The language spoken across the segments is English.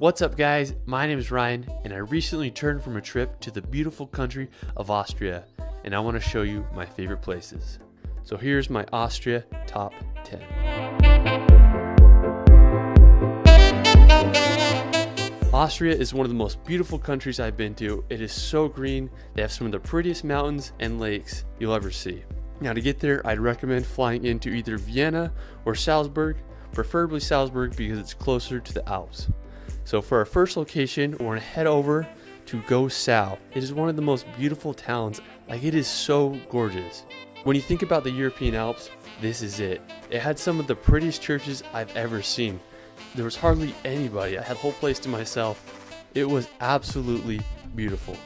What's up guys, my name is Ryan and I recently returned from a trip to the beautiful country of Austria and I want to show you my favorite places. So here's my Austria top 10. Austria is one of the most beautiful countries I've been to. It is so green, they have some of the prettiest mountains and lakes you'll ever see. Now to get there, I'd recommend flying into either Vienna or Salzburg, preferably Salzburg because it's closer to the Alps. So for our first location, we're going to head over to Grossglockner. It is one of the most beautiful towns. Like, it is so gorgeous. When you think about the European Alps, this is it. It had some of the prettiest churches I've ever seen. There was hardly anybody. I had the whole place to myself. It was absolutely beautiful.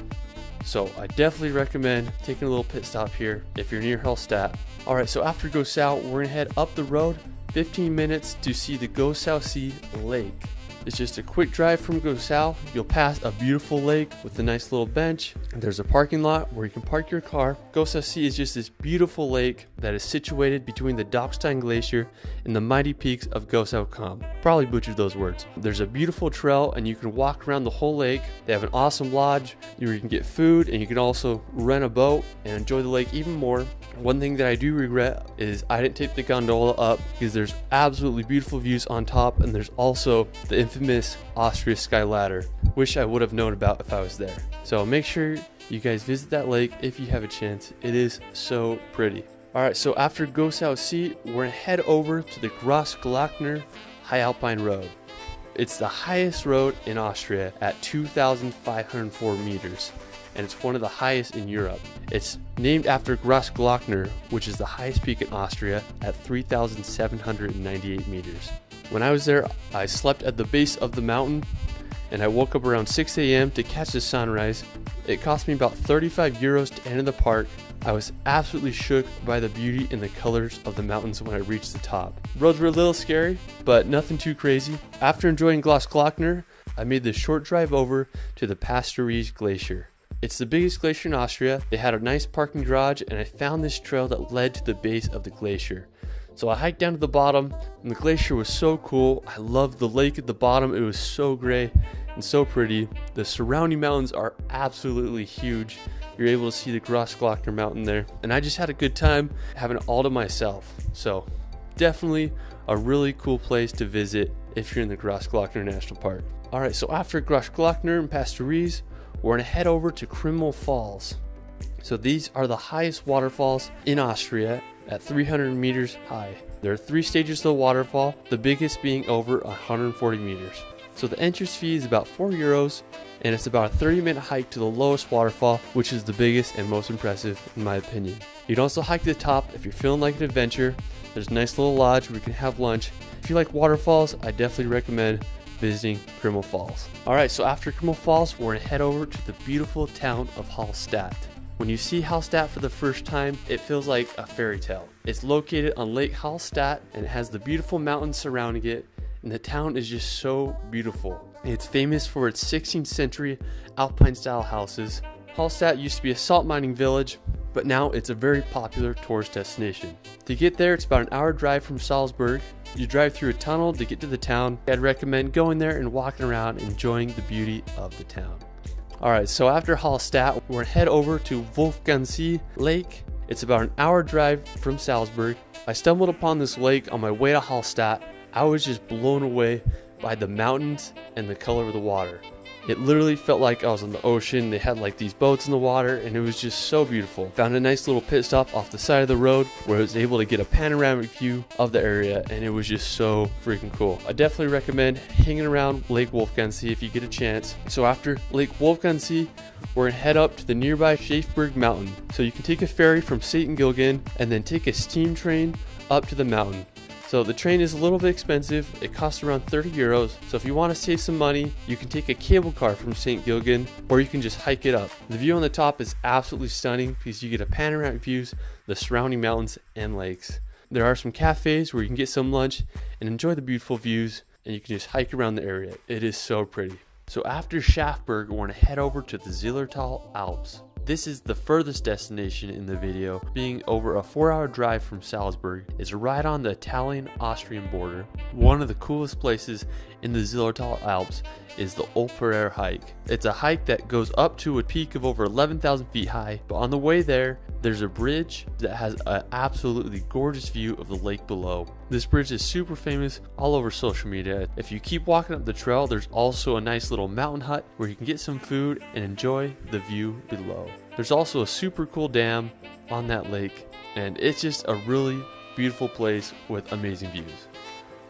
So I definitely recommend taking a little pit stop here if you're near Hallstatt. Alright, so after Grossglockner, we're going to head up the road 15 minutes to see the Grossglockner Lake. It's just a quick drive from Grossglockner. You'll pass a beautiful lake with a nice little bench. There's a parking lot where you can park your car. Grossglockner is just this beautiful lake that is situated between the Pasteurized Glacier and the mighty peaks of Grossglockner. Probably butchered those words. There's a beautiful trail and you can walk around the whole lake. They have an awesome lodge where you can get food and you can also rent a boat and enjoy the lake even more. One thing that I do regret is I didn't take the gondola up because there's absolutely beautiful views on top and there's also the infamous Austria Sky Ladder, which I would have known about if I was there. So make sure you guys visit that lake if you have a chance. It is so pretty. Alright, so after Grossglockner, we're going to head over to the Grossglockner High Alpine Road. It's the highest road in Austria at 2,504 meters. And it's one of the highest in Europe. It's named after Grossglockner, which is the highest peak in Austria at 3,798 meters. When I was there, I slept at the base of the mountain and I woke up around 6 a.m. to catch the sunrise. It cost me about 35 euros to enter the park. I was absolutely shook by the beauty and the colors of the mountains when I reached the top. The roads were a little scary, but nothing too crazy. After enjoying Grossglockner, I made the short drive over to the Pasteurized Glacier. It's the biggest glacier in Austria. They had a nice parking garage and I found this trail that led to the base of the glacier. So I hiked down to the bottom and the glacier was so cool. I loved the lake at the bottom. It was so gray and so pretty. The surrounding mountains are absolutely huge. You're able to see the Grossglockner mountain there. And I just had a good time having it all to myself. So definitely a really cool place to visit if you're in the Grossglockner National Park. Alright, so after Grossglockner and Pasteurized, we're going to head over to Krimml Falls. So these are the highest waterfalls in Austria at 300 meters high. There are 3 stages to the waterfall, the biggest being over 140 meters. So the entrance fee is about 4 euros and it's about a 30-minute hike to the lowest waterfall, which is the biggest and most impressive in my opinion. You can also hike to the top if you're feeling like an adventure. There's a nice little lodge where you can have lunch. If you like waterfalls, I definitely recommend visiting Krimml Falls. Alright, so after Krimml Falls, we're going to head over to the beautiful town of Hallstatt. When you see Hallstatt for the first time, it feels like a fairy tale. It's located on Lake Hallstatt and it has the beautiful mountains surrounding it, and the town is just so beautiful. It's famous for its 16th century Alpine style houses. Hallstatt used to be a salt mining village, but now it's a very popular tourist destination. To get there, it's about an hour drive from Salzburg. You drive through a tunnel to get to the town. I'd recommend going there and walking around enjoying the beauty of the town. Alright, so after Hallstatt, we're going to head over to Wolfgang Lake. It's about an hour drive from Salzburg. I stumbled upon this lake on my way to Hallstatt. I was just blown away by the mountains and the color of the water. It literally felt like I was on the ocean. They had like these boats in the water and it was just so beautiful. Found a nice little pit stop off the side of the road where I was able to get a panoramic view of the area and it was just so freaking cool. I definitely recommend hanging around Lake Wolfgang if you get a chance. So after Lake Wolfgang, we're going to head up to the nearby Schaeffer Mountain. So you can take a ferry from St. Gilgen and then take a steam train up to the mountain. So the train is a little bit expensive. It costs around 30 euros. So if you want to save some money, you can take a cable car from St. Gilgen or you can just hike it up. The view on the top is absolutely stunning because you get a panoramic views, the surrounding mountains and lakes. There are some cafes where you can get some lunch and enjoy the beautiful views, and you can just hike around the area. It is so pretty. So after Schaeffer, we're going to head over to the Zillertal Alps. This is the furthest destination in the video, being over a 4-hour drive from Salzburg. It's right on the Italian-Austrian border. One of the coolest places in the Zillertal Alps is the Upper Air hike. It's a hike that goes up to a peak of over 11,000 feet high, but on the way there, there's a bridge that has an absolutely gorgeous view of the lake below. This bridge is super famous all over social media. If you keep walking up the trail, there's also a nice little mountain hut where you can get some food and enjoy the view below. There's also a super cool dam on that lake, and it's just a really beautiful place with amazing views.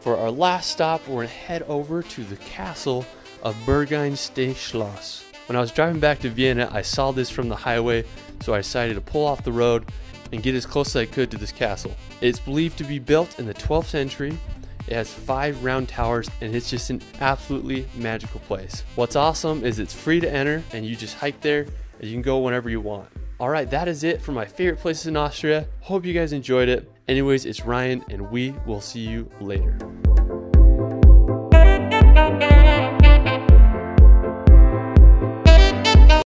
For our last stop, we're going to head over to the castle of Burgundy. When I was driving back to Vienna, I saw this from the highway, so I decided to pull off the road and get as close as I could to this castle. It's believed to be built in the 12th century. It has 5 round towers, and it's just an absolutely magical place. What's awesome is it's free to enter, and you just hike there, and you can go whenever you want. Alright, that is it for my favorite places in Austria. Hope you guys enjoyed it. Anyways, it's Ryan, and we will see you later.